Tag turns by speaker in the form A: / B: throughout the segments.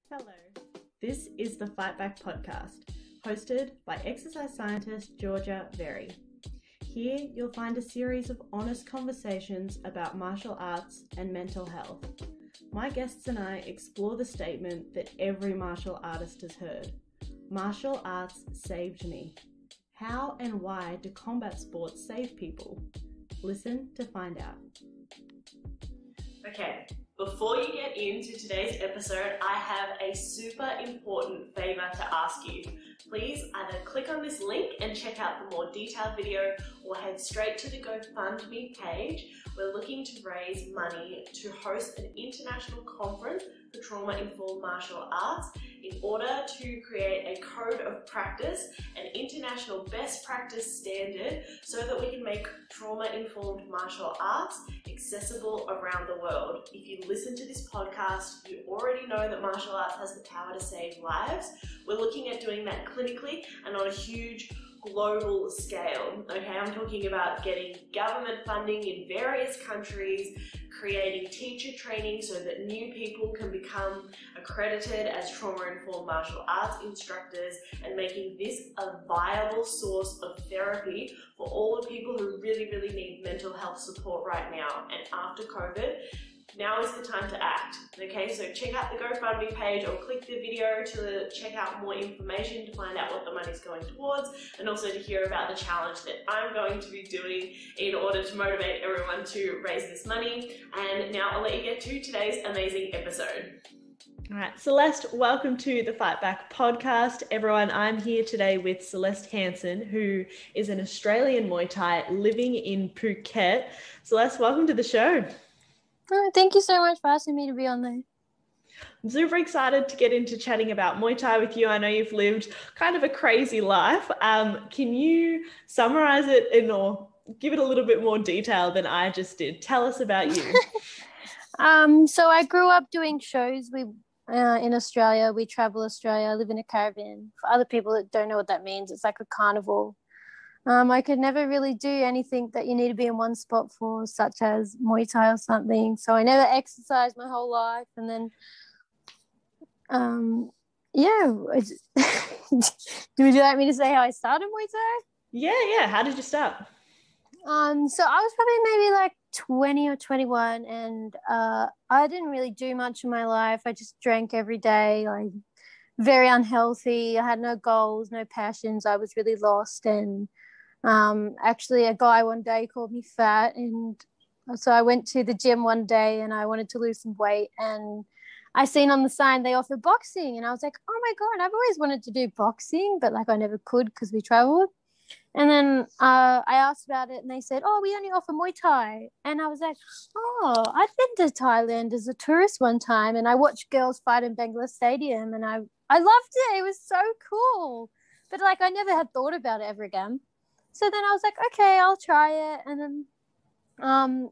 A: Hello, this is the Fight Back podcast, hosted by exercise scientist Georgia Very. Here you'll find a series of honest conversations about martial arts and mental health. My guests and I explore the statement that every martial artist has heard: martial arts saved me. How and why do combat sports save people? Listen to find out. Okay, before you get into today's episode, I have a super important favor to ask you. Please either click on this link and check out the more detailed video, or head straight to the GoFundMe page. We're looking to raise money to host an international conference for trauma-informed martial arts in order to create a code of practice, an international best practice standard, so that we can make trauma-informed martial arts accessible around the world. If you listen to this podcast, you already know that martial arts has the power to save lives. We're looking at doing that clinically and on a huge global scale. Okay, I'm talking about getting government funding in various countries, creating teacher training so that new people can become accredited as trauma-informed martial arts instructors, and making this a viable source of therapy for all the people who really need mental health support right now. And after COVID, now is the time to act. Okay, so check out the GoFundMe page or click the video to check out more information to find out what the money's going towards, and also to hear about the challenge that I'm going to be doing in order to motivate everyone to raise this money. And now I'll let you get to today's amazing episode. All right, Celeste, welcome to the Fight Back podcast. Everyone, I'm here today with Celeste Hansen, who is an Australian Muay Thai living in Phuket. Celeste, welcome to the show.
B: Oh, thank you so much for asking me to be on there.
A: I'm super excited to get into chatting about Muay Thai with you. I know you've lived kind of a crazy life. Can you summarize it or give it a little bit more detail than I just did? Tell us about you.
B: So I grew up doing shows. In Australia, we travel Australia. I live in a caravan. For other people that don't know what that means, it's like a carnival. I could never really do anything that you need to be in one spot for, such as Muay Thai or something. So I never exercised my whole life. And then, would you like me to say how I started Muay Thai?
A: Yeah. How did you start?
B: So I was probably maybe like 20 or 21, and I didn't really do much in my life. I just drank every day, like very unhealthy. I had no goals, no passions. I was really lost, and actually a guy one day called me fat, and so I went to the gym one day and I wanted to lose some weight, and I seen on the sign they offered boxing, and I was like, oh my God, I've always wanted to do boxing, but like I never could because we traveled. And then I asked about it, and they said, oh, we only offer Muay Thai. And I was like, oh, I've been to Thailand as a tourist one time, and I watched girls fight in Bangla Stadium, and I loved it. It was so cool. But like I never had thought about it ever again. So then I was like, okay, I'll try it. And then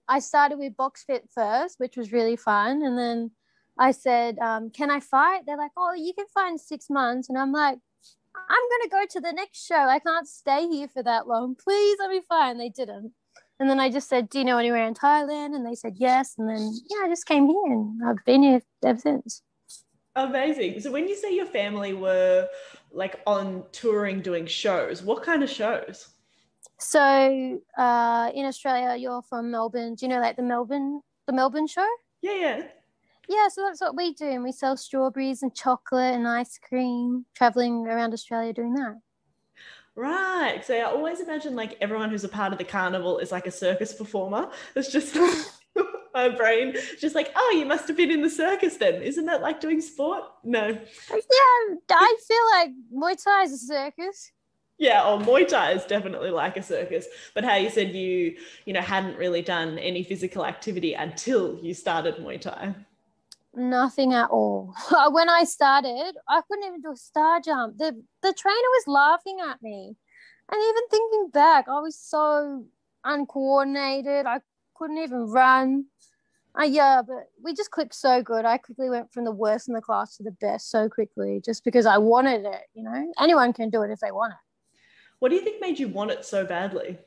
B: I started with Box Fit first, which was really fun. And then I said, can I fight? They're like, oh, you can fight in 6 months. And I'm like, I'm going to go to the next show. I can't stay here for that long. Please let me fight. And they didn't. And then I just said, do you know anywhere in Thailand? And they said, yes. And then, I just came here, and I've been here ever since. Amazing.
A: So when you say your family were like on touring doing shows, what kind of shows?
B: So in Australia, you're from Melbourne. Do you know like the Melbourne show?
A: Yeah.
B: Yeah, so that's what we do. And we sell strawberries and chocolate and ice cream, traveling around Australia doing that.
A: Right. So I always imagine like everyone who's a part of the carnival is like a circus performer. It's just my brain just like, oh, you must have been in the circus then. Isn't that like doing sport? No.
B: Yeah, I feel like Muay Thai is a circus.
A: Yeah, Muay Thai is definitely like a circus. But how you said you hadn't really done any physical activity until you started Muay Thai.
B: Nothing at all. When I started, I couldn't even do a star jump. The trainer was laughing at me. And even thinking back, I was so uncoordinated. I couldn't even run. But we just clicked so good. I quickly went from the worst in the class to the best so quickly, just because I wanted it, Anyone can do it if they want it.
A: What do you think made you want it so badly?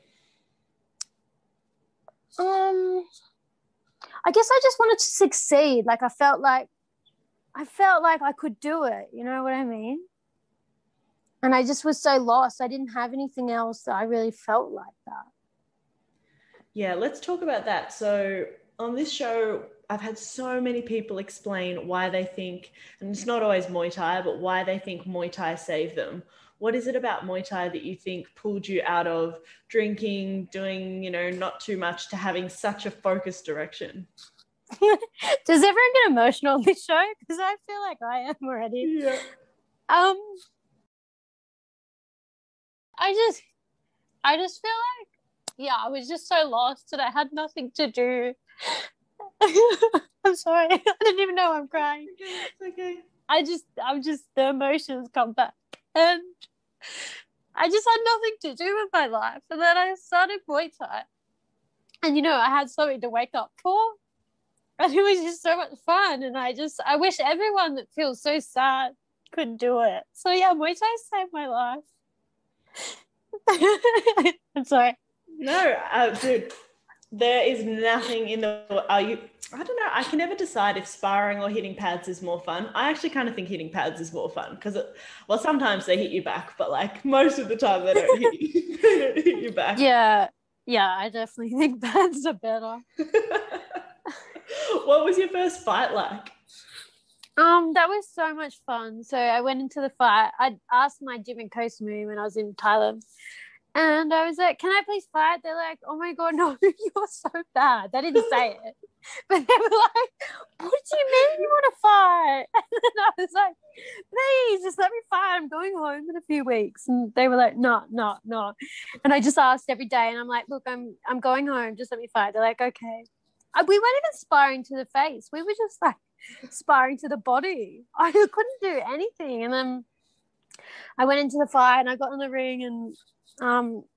B: I guess I just wanted to succeed. Like I felt like I felt like I could do it. You know what I mean? And I just was so lost. I didn't have anything else that I really felt like that.
A: Yeah, let's talk about that. So on this show, I've had so many people explain why they think, and it's not always Muay Thai, but why they think Muay Thai saved them. What is it about Muay Thai that you think pulled you out of drinking, doing, not too much, to having such a focused direction?
B: Does everyone get emotional on this show? Because I feel like I am already.
A: Yeah.
B: I just feel like, yeah, I was just so lost that I had nothing to do. I'm sorry. I didn't even know I'm crying.
A: It's okay.
B: The emotions come back. And I just had nothing to do with my life. And then I started Muay Thai. And, I had something to wake up for. And it was just so much fun. And I wish everyone that feels so sad could do it. So, yeah, Muay Thai saved my life. I'm sorry.
A: No, dude, there is nothing in the... I don't know. I can never decide if sparring or hitting pads is more fun. I actually kind of think hitting pads is more fun because, sometimes they hit you back, but like most of the time they don't hit you. They don't hit you back.
B: Yeah, I definitely think pads are better.
A: What was your first fight like?
B: That was so much fun. So I went into the fight. I asked my gym in Koh Samui when I was in Thailand. And I was like, can I please fight? They're like, oh my God, no, you're so bad. They didn't say it. But they were like, what do you mean you want to fight? And then I was like, please, just let me fight. I'm going home in a few weeks. And they were like, no. And I just asked every day. And I'm like, look, I'm going home. Just let me fight. They're like, okay. We weren't even sparring to the face. We were just like sparring to the body. I couldn't do anything. And then I went into the fight and I got in the ring, and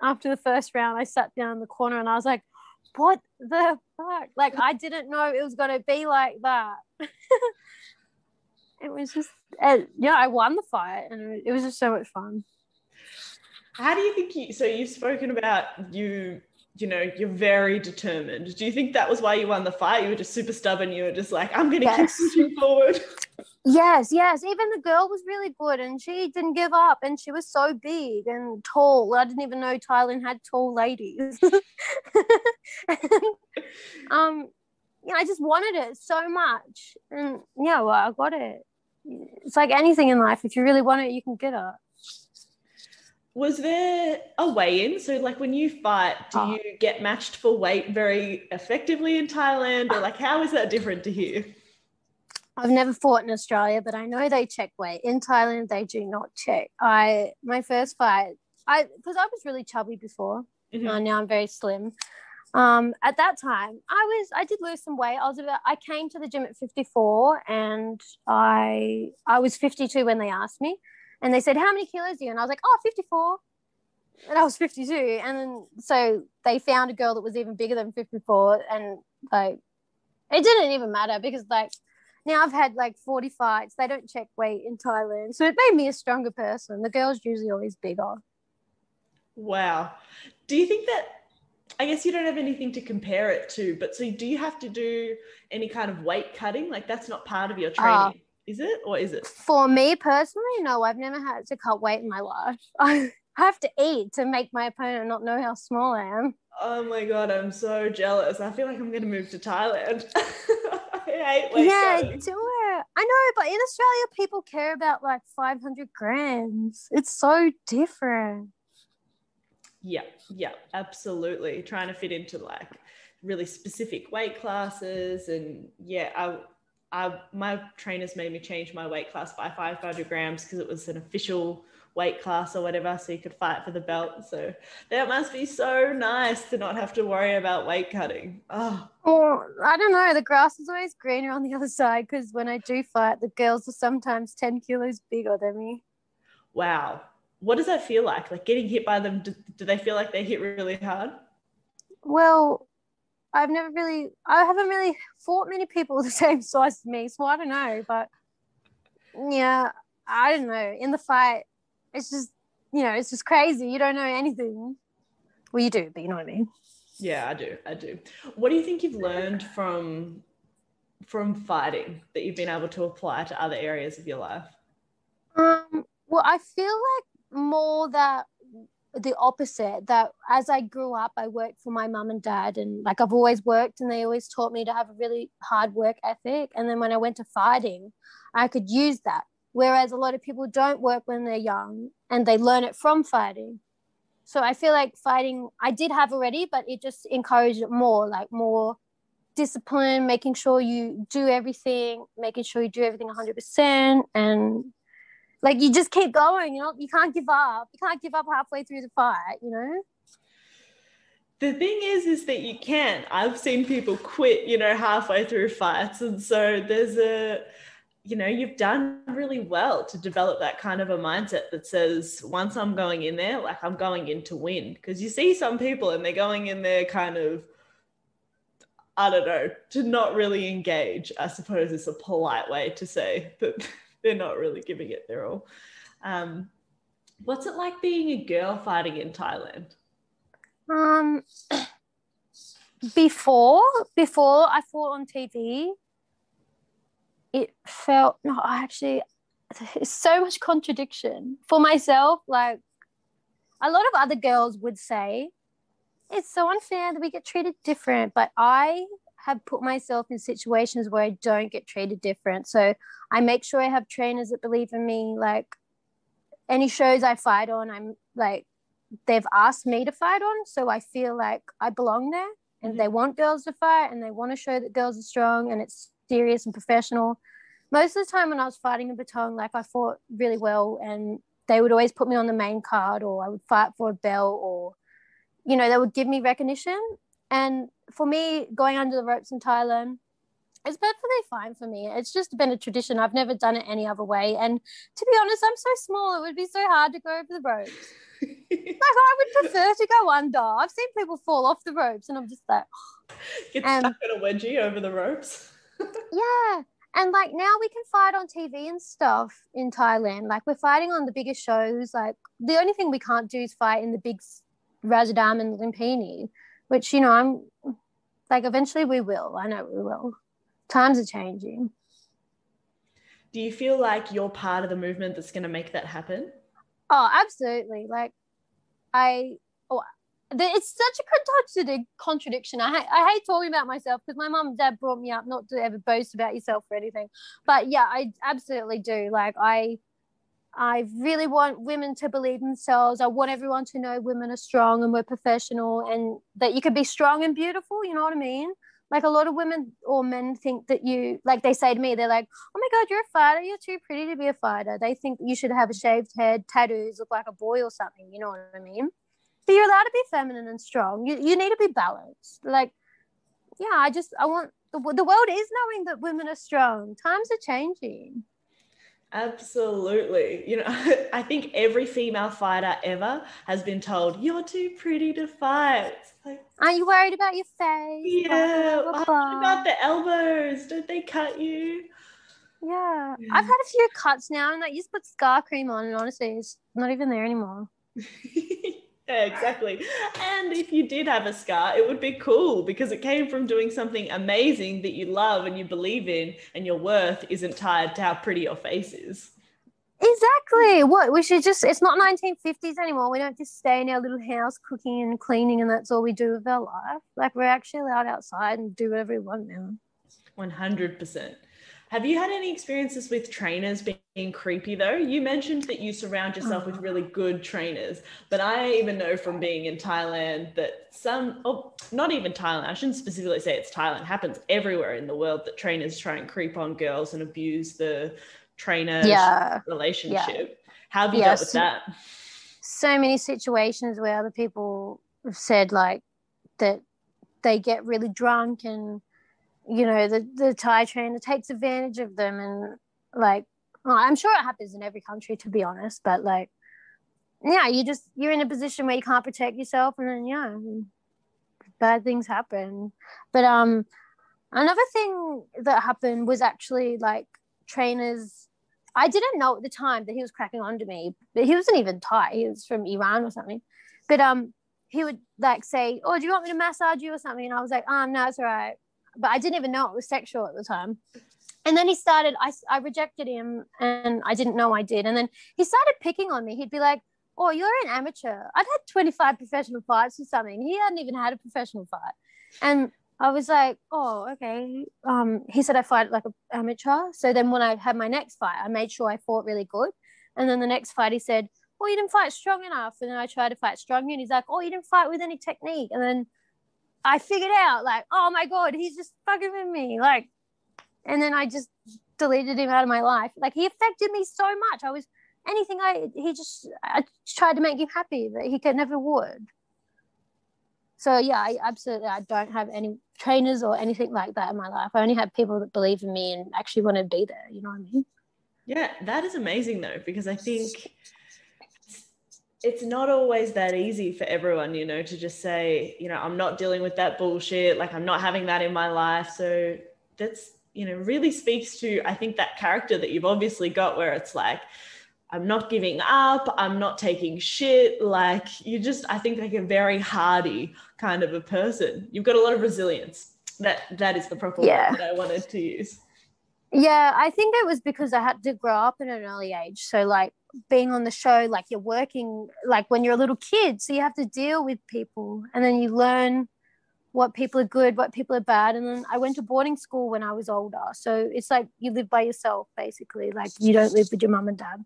B: after the first round I sat down in the corner and I was like, what the fuck? Like, I didn't know it was going to be like that. It was just, I won the fight and it was just so much fun.
A: How do you think you've spoken about you're very determined. Do you think that was why you won the fight? You were just super stubborn. You were just like, I'm going to keep pushing forward.
B: Yes. Even the girl was really good and she didn't give up, and she was so big and tall. I didn't even know Thailand had tall ladies. I just wanted it so much. And I got it. It's like anything in life. If you really want it, you can get it.
A: Was there a weigh-in? So like when you fight, do you get matched for weight very effectively in Thailand, or like how is that different to here?
B: I've never fought in Australia, but I know they check weight. In Thailand, they do not check. My first fight, because I was really chubby before, and now I'm very slim. At that time, I did lose some weight. I came to the gym at 54, and I was 52 when they asked me, and they said, "How many kilos are you?" And I was like, "Oh, 54." And I was 52, and then so they found a girl that was even bigger than 54, and like it didn't even matter because like. Now I've had like 40 fights. They don't check weight in Thailand. So it made me a stronger person. The girl's usually always bigger.
A: Wow. Do you think that, I guess you don't have anything to compare it to, but so do you have to do any kind of weight cutting? Like that's not part of your training, is it? Or is it?
B: For me personally, no, I've never had to cut weight in my life. I have to eat to make my opponent not know how small I am.
A: Oh my God, I'm so jealous. I feel like I'm going to move to Thailand. I hate weight cutting.
B: Do it. I know, but in Australia, people care about like 500 grams. It's so different.
A: Yeah, absolutely. Trying to fit into like really specific weight classes, and my trainers made me change my weight class by 500 grams because it was an official weight class or whatever, so you could fight for the belt. So that must be so nice to not have to worry about weight cutting. Oh,
B: well, I don't know. The grass is always greener on the other side because when I do fight, the girls are sometimes 10 kilos bigger than me.
A: Wow. What does that feel like? Like getting hit by them, do they feel like they hit really hard?
B: Well, I haven't really fought many people the same size as me, so I don't know. But yeah, I don't know. In the fight, it's just, it's just crazy. You don't know anything. Well, you do, but you know what I mean.
A: Yeah, I do. What do you think you've learned from from fighting that you've been able to apply to other areas of your life?
B: Well, I feel like more that the opposite, that as I grew up, I worked for my mum and dad, and like I've always worked, and they always taught me to have a really hard work ethic. And then when I went to fighting, I could use that. Whereas a lot of people don't work when they're young and they learn it from fighting. So I feel like fighting, I did have already, but it just encouraged it more, like more discipline, making sure you do everything, making sure you do everything 100%. And like, you just keep going, you know, you can't give up. You can't give up halfway through the fight, you know?
A: The thing is that you can. I've seen people quit, you know, halfway through fights. And so you've done really well to develop that kind of a mindset that says, once I'm going in there, like I'm going in to win. Because you see some people and they're going in there kind of, I don't know, to not really engage, I suppose is a polite way to say that they're not really giving it their all. What's it like being a girl fighting in Thailand?
B: Before I fought on TV, it felt, no, actually, it's so much contradiction for myself. Like, a lot of other girls would say it's so unfair that we get treated different, but I have put myself in situations where I don't get treated different. So I make sure I have trainers that believe in me. Like, any shows I fight on, I'm like, they've asked me to fight on, so I feel like I belong there. And they want girls to fight, and they want to show that girls are strong and it's serious and professional. Most of the time when I was fighting in Patong, like, I fought really well, and they would always put me on the main card, or I would fight for a belt, or, you know, they would give me recognition. And for me, going under the ropes in Thailand, it's perfectly fine for me. It's just been a tradition. I've never done it any other way. And to be honest, I'm so small, it would be so hard to go over the ropes. Like, I would prefer to go under. I've seen people fall off the ropes, and I'm just like,
A: get stuck in a wedgie over the ropes.
B: Yeah. And like, now we can fight on TV and stuff in Thailand. Like, we're fighting on the biggest shows. Like, the only thing we can't do is fight in the big Rajadam and Lumpini, which, you know, I'm like, eventually we will. I know we will. Times are changing.
A: Do you feel like you're part of the movement that's going to make that happen?
B: Oh, absolutely. Like, it's such a contradiction. I hate talking about myself, because my mum and dad brought me up not to ever boast about yourself or anything. But yeah, I absolutely do. Like, I really want women to believe in themselves. I want everyone to know women are strong and we're professional, and that you can be strong and beautiful. You know what I mean? Like, a lot of women or men think that like, they say to me, they're like, oh my God, you're a fighter. You're too pretty to be a fighter. They think you should have a shaved head, tattoos, look like a boy or something. You know what I mean? But you're allowed to be feminine and strong. You need to be balanced. Like, yeah, I want, the world is knowing that women are strong. Times are changing.
A: Absolutely. You know, I think every female fighter ever has been told, you're too pretty to fight. Like,
B: are you worried about your face?
A: Yeah. What about the elbows? Don't they cut you?
B: Yeah. I've had a few cuts now, and I used to put scar cream on, and honestly, it's not even there anymore.
A: Yeah, exactly. And if you did have a scar, it would be cool, because it came from doing something amazing that you love and you believe in, and your worth isn't tied to how pretty your face is.
B: Exactly. What we should just, it's not 1950s anymore. We don't just stay in our little house cooking and cleaning, and that's all we do with our life. Like, we're actually allowed outside and do whatever we want now.
A: 100%. Have you had any experiences with trainers being creepy though? You mentioned that you surround yourself with really good trainers, but I even know from being in Thailand that not even Thailand, I shouldn't specifically say it's Thailand, happens everywhere in the world, that trainers try and creep on girls and abuse the trainer relationship. How have you dealt with that?
B: So many situations where other people have said, like, that they get really drunk, and, you know, the Thai trainer takes advantage of them, and, like, I'm sure it happens in every country, to be honest, but, like, yeah, you're in a position where you can't protect yourself, and then, yeah, bad things happen. But another thing that happened was actually, like, trainers, I didn't know at the time that he was cracking onto me, but he wasn't even Thai, he was from Iran or something. But he would, like, say, oh, do you want me to massage you or something? And I was like, no, it's all right. but I didn't even know it was sexual at the time. And then he started, I rejected him and I didn't know I did. And then he started picking on me. He'd be like, oh, you're an amateur. I'd had 25 professional fights or something. He hadn't even had a professional fight. And I was like, oh, okay. He said I fight like an amateur. So then when I had my next fight, I made sure I fought really good. And then the next fight, he said, oh, you didn't fight strong enough. And then I tried to fight stronger. And he's like, oh, you didn't fight with any technique. And then I figured out, like, oh, my God, he's just fucking with me. Like, and then I just deleted him out of my life. Like, he affected me so much. I tried to make him happy, but he could never would. So, yeah, I don't have any trainers or anything like that in my life. I only have people that believe in me and actually want to be there. You know what I mean?
A: Yeah, that is amazing, though, because I think it's not always that easy for everyone, you know, to just say, you know, I'm not dealing with that bullshit. Like, I'm not having that in my life. So that's, you know, really speaks to, I think, that character that you've obviously got where it's like, I'm not giving up. I'm not taking shit. Like, you just, I think, like a very hardy kind of a person. You've got a lot of resilience. That is the proper word that I wanted to use.
B: Yeah, I think it was because I had to grow up at an early age. So, like, being on the show, like, you're working, like, when you're a little kid. So you have to deal with people. And then you learn what people are good, what people are bad. And then I went to boarding school when I was older. So it's like you live by yourself, basically. Like, you don't live with your mum and dad.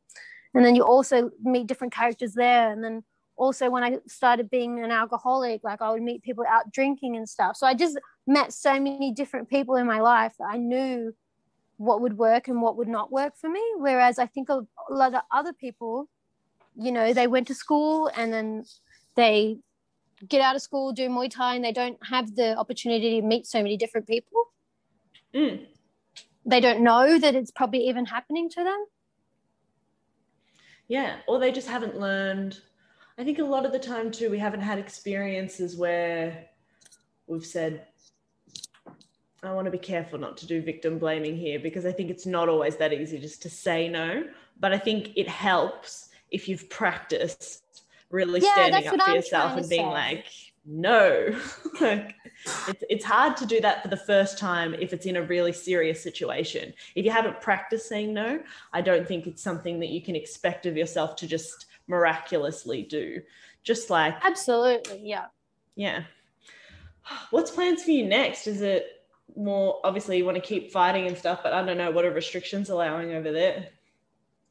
B: And then you also meet different characters there. And then also when I started being an alcoholic, like, I would meet people out drinking and stuff. So I just met so many different people in my life that I knew what would work and what would not work for me. Whereas I think a lot of other people, you know, they went to school and then they get out of school, do Muay Thai, and they don't have the opportunity to meet so many different people. They don't know that it's probably even happening to them.
A: Yeah, or they just haven't learned. I think a lot of the time too, we haven't had experiences where we've said, I want to be careful not to do victim blaming here, because I think it's not always that easy just to say no. But I think it helps if you've practiced really standing up for yourself and being like, no. Like, it's hard to do that for the first time if it's in a really serious situation. If you haven't practiced saying no, I don't think it's something that you can expect of yourself to just miraculously do. Just like,
B: absolutely, yeah.
A: Yeah. What's plans for you next? Is it more, obviously you want to keep fighting and stuff, but I don't know, what are restrictions allowing over there?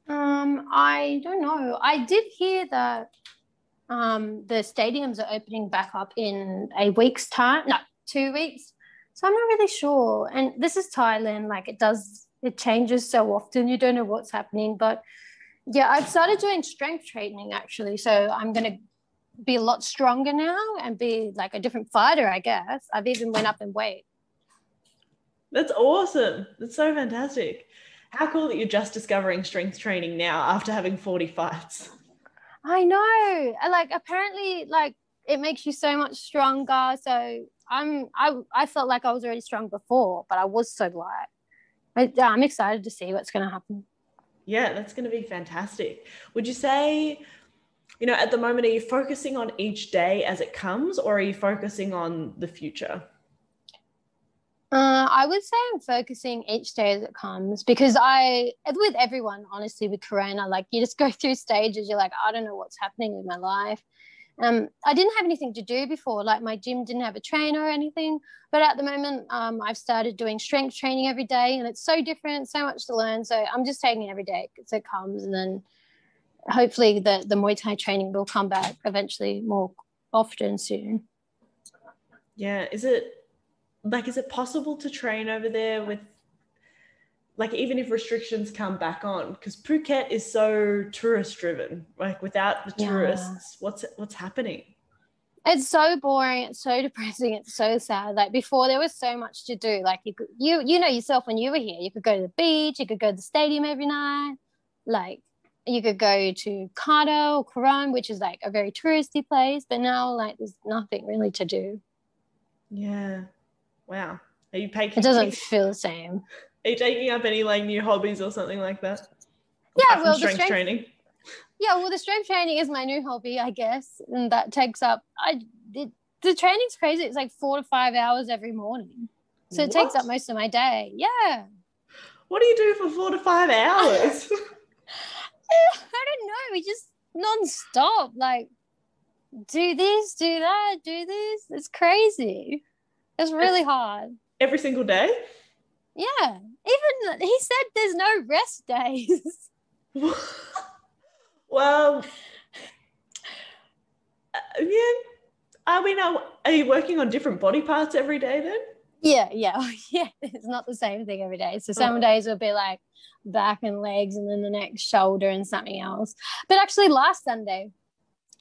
B: I don't know. I did hear that the stadiums are opening back up in a week's time. No, 2 weeks. So I'm not really sure. And this is Thailand. Like, it changes so often. You don't know what's happening. But yeah, I've started doing strength training actually. So I'm going to be a lot stronger now and be like a different fighter, I guess. I've even went up in weight.
A: That's awesome. That's so fantastic. How cool that you're just discovering strength training now after having 40 fights.
B: I know. Like, apparently, like, it makes you so much stronger. So I felt like I was already strong before, but I was so light. I'm excited to see what's going to happen.
A: Yeah, that's going to be fantastic. Would you say, you know, at the moment, are you focusing on each day as it comes, or are you focusing on the future?
B: I would say I'm focusing each day as it comes, because with everyone, honestly, with Corona, like, you just go through stages. You're like, I don't know what's happening in my life. I didn't have anything to do before. Like, my gym didn't have a trainer or anything. But at the moment, I've started doing strength training every day, and it's so different, so much to learn. So I'm just taking it every day as it comes. And then hopefully the Muay Thai training will come back eventually more often soon.
A: Yeah. Is it possible to train over there with, like, even if restrictions come back on? Because Phuket is so tourist driven. Like, without the tourists, what's happening?
B: It's so boring. It's so depressing. It's so sad. Like, before, there was so much to do. Like, you know yourself, when you were here, you could go to the beach, you could go to the stadium every night. Like, you could go to Kata or Koran, which is like a very touristy place. But now, like, there's nothing really to do.
A: Yeah. Wow. Are you
B: It doesn't feel the same.
A: Are you taking up any, like, new hobbies or something like that?
B: Yeah, well,
A: strength training.
B: Yeah, well, the strength training is my new hobby, I guess, and that takes up. The training's crazy. It's like 4 to 5 hours every morning. So it takes up most of my day. Yeah.
A: What do you do for 4 to 5 hours?
B: I don't know. We just non-stop, like, do this, do that, do this. It's crazy. It's really hard.
A: Every single day?
B: Yeah. Even he said there's no rest days.
A: Well, yeah. I mean, are you working on different body parts every day then?
B: Yeah. It's not the same thing every day. So some days will be like back and legs, and then the next shoulder and something else. But actually last Sunday,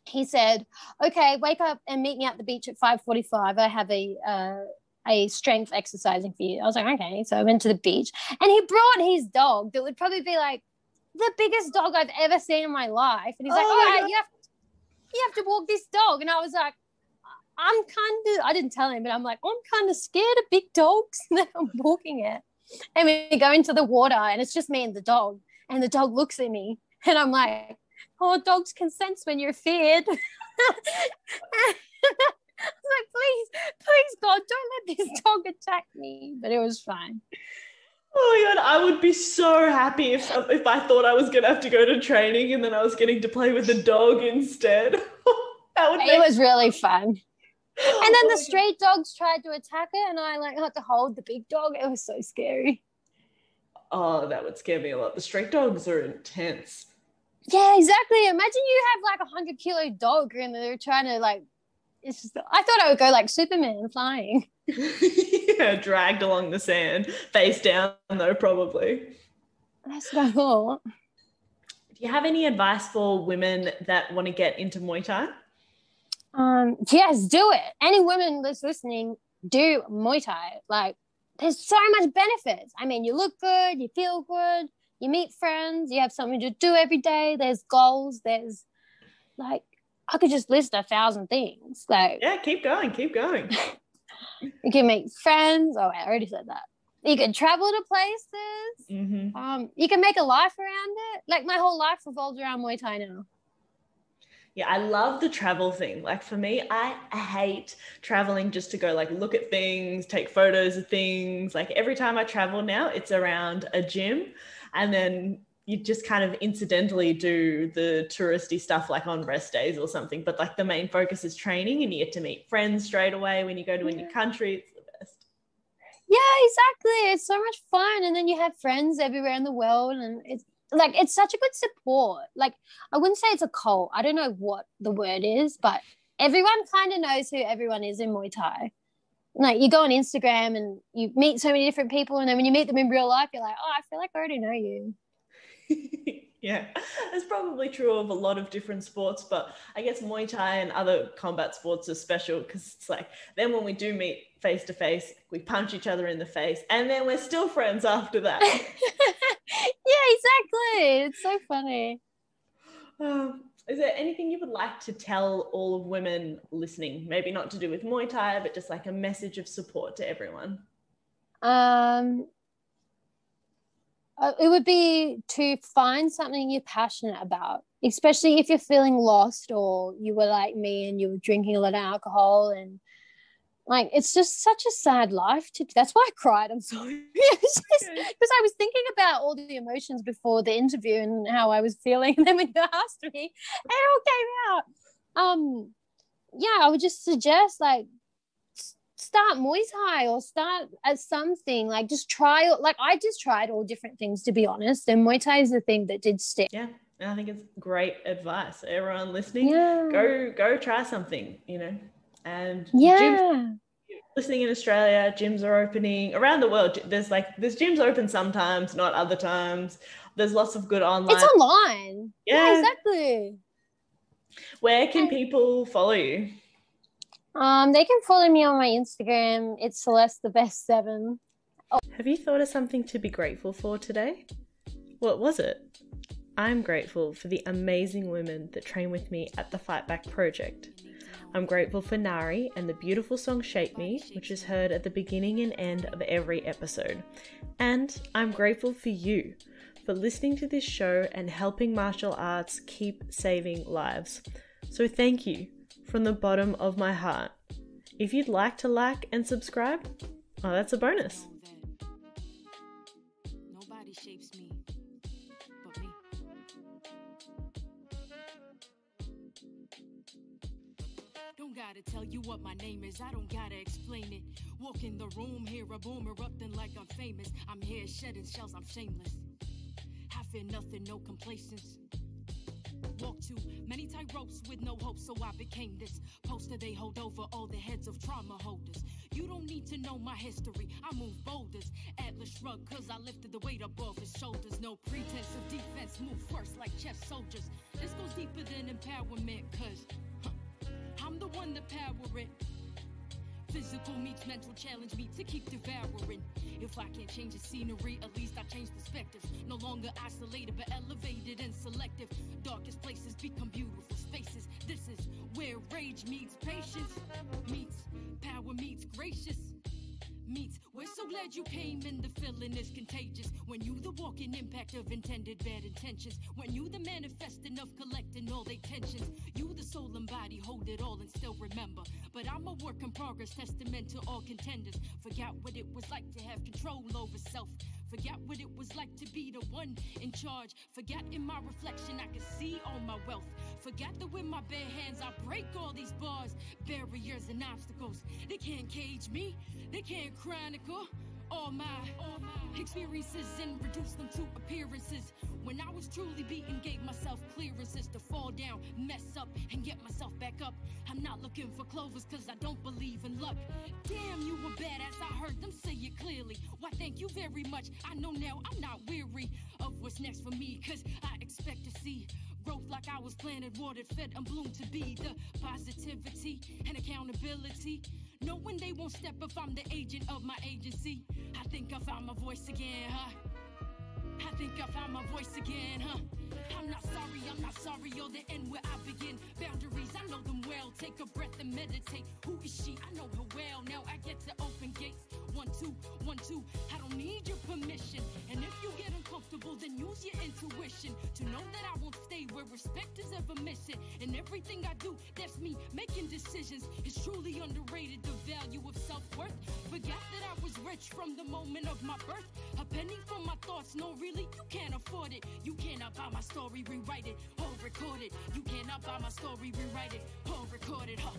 B: he said, okay, wake up and meet me at the beach at 5:45. I have a strength exercising for you. I was like, okay. So I went to the beach, and he brought his dog that would probably be like the biggest dog I've ever seen in my life. And he's like, all right, you have to walk this dog. And I was like, I didn't tell him, but I'm like, I'm kind of scared of big dogs that I'm walking it. And we go into the water, and it's just me and the dog. And the dog looks at me, and I'm like, oh, dogs can sense when you're feared. I was like, please, God, don't let this dog attack me. But it was fine.
A: Oh my God, I would be so happy if I thought I was going to have to go to training and then I was getting to play with the dog instead.
B: It was really fun. And then the stray dogs tried to attack it, and I had to hold the big dog. It was so scary.
A: Oh, that would scare me a lot. The stray dogs are intense.
B: Yeah, exactly. Imagine you have like 100-kilo dog and they're trying to it's just, I thought I would go like Superman flying.
A: Yeah, dragged along the sand, face down though, probably.
B: That's what I thought.
A: Do you have any advice for women that want to get into Muay Thai?
B: Yes, do it. Any women that's listening, do Muay Thai. Like, there's so much benefits. I mean, you look good, you feel good, you meet friends, you have something to do every day. There's goals. There's I could just list 1,000 things.
A: Yeah, keep going.
B: You can make friends. Oh, I already said that. You can travel to places.
A: Mm-hmm.
B: You can make a life around it. Like, my whole life revolves around Muay Thai now.
A: Yeah, I love the travel thing. Like, for me, I hate traveling just to go look at things, take photos of things. Like, every time I travel now, it's around a gym, and then you just kind of incidentally do the touristy stuff on rest days or something. But the main focus is training, and you get to meet friends straight away when you go to a new country. It's the best.
B: Yeah, exactly. It's so much fun. And then you have friends everywhere in the world, and it's such a good support. I wouldn't say it's a cult. I don't know what the word is, but everyone kind of knows who everyone is in Muay Thai. You go on Instagram and you meet so many different people, and then when you meet them in real life, you're like, oh, I feel like I already know you.
A: Yeah, that's probably true of a lot of different sports, but I guess Muay Thai and other combat sports are special because it's then when we do meet face to face, we punch each other in the face, and then we're still friends after that.
B: Yeah, exactly. It's so funny.
A: Is there anything you would like to tell all of women listening? Maybe not to do with Muay Thai, but just a message of support to everyone.
B: It would be to find something you're passionate about, especially if you're feeling lost, or you were like me and you were drinking a lot of alcohol, and it's just such a sad life. That's why I cried. I'm sorry. Because I was thinking about all the emotions before the interview and how I was feeling, and then when you asked me, it all came out. Yeah, I would just suggest start Muay Thai or start as something. Just try. I just tried all different things, to be honest, and Muay Thai is the thing that did stick.
A: Yeah, and I think it's great advice. Everyone listening, go try something. And gyms, listening in Australia, gyms are opening around the world. There's gyms open sometimes, not other times. There's lots of good online.
B: It's online. Yeah, exactly.
A: Where can people follow you?
B: They can follow me on my Instagram. It's Celeste the Best 7. Oh.
A: Have you thought of something to be grateful for today? What was it? I'm grateful for the amazing women that train with me at the Fight Back Project. I'm grateful for Nari and the beautiful song Shape Me, which is heard at the beginning and end of every episode. And I'm grateful for you, for listening to this show and helping martial arts keep saving lives. So thank you from the bottom of my heart. If you'd like to like and subscribe, Oh, that's a bonus.
C: Nobody shapes me but me. Don't gotta tell you what my name is, I don't gotta explain it. Walk in the room, hear a boom erupting like I'm famous. I'm here shedding shells, I'm shameless. I fear nothing, no complacence. Walk too many tight ropes with no hope, so I became this poster they hold over all the heads of trauma holders. You don't need to know my history, I move boulders. Atlas shrug, cause I lifted the weight above his shoulders. No pretense of defense, move first like chess soldiers. This goes deeper than empowerment, cause I'm the one to power it. Physical meets mental, challenge me to keep devouring. If I can't change the scenery, at least I change perspectives. No longer isolated, but elevated and selective. Darkest places become beautiful spaces. This is where rage meets patience, meets power meets gracious. Meets, we're so glad you came and the feeling is contagious. When you the walking impact of intended bad intentions. When you the manifesting of collecting all they tensions. You the soul and body hold it all and still remember. But I'm a work in progress, testament to all contenders. Forgot what it was like to have control over self. Forgot what it was like to be the one in charge. Forgot in my reflection I could see all my wealth. Forgot that with my bare hands I break all these bars, barriers and obstacles. They can't cage me, they can't chronicle all my experiences and reduce them to appearances. When I was truly beaten, gave myself clearances to fall down, mess up, and get myself back up. I'm not looking for clovers cause I don't believe in luck. Damn, you were badass, I heard them say it clearly. Why thank you very much, I know now I'm not weary of what's next for me. Cause I expect to see growth like I was planted, watered, fed, and bloomed to be. The positivity and accountability. Knowing they won't step if I'm the agent of my agency. I think I found my voice again, huh? I think I found my voice again, huh? I'm not sorry, you're the end where I begin. Boundaries, I know them well. Take a breath and meditate. Who is she? I know her well. Now I get to open gates. 1, 2, 1, 2. I don't need your permission. And if you get uncomfortable, then use your intuition to know that I won't stay where respect is ever missing. And everything I do, that's me making decisions. It's truly underrated, the value of self-worth. Forgot that I was rich from the moment of my birth. A penny for my thoughts, no really, you can't afford it. You cannot buy my story, rewrite it, or record it. You cannot buy my story, rewrite it, or record it, huh?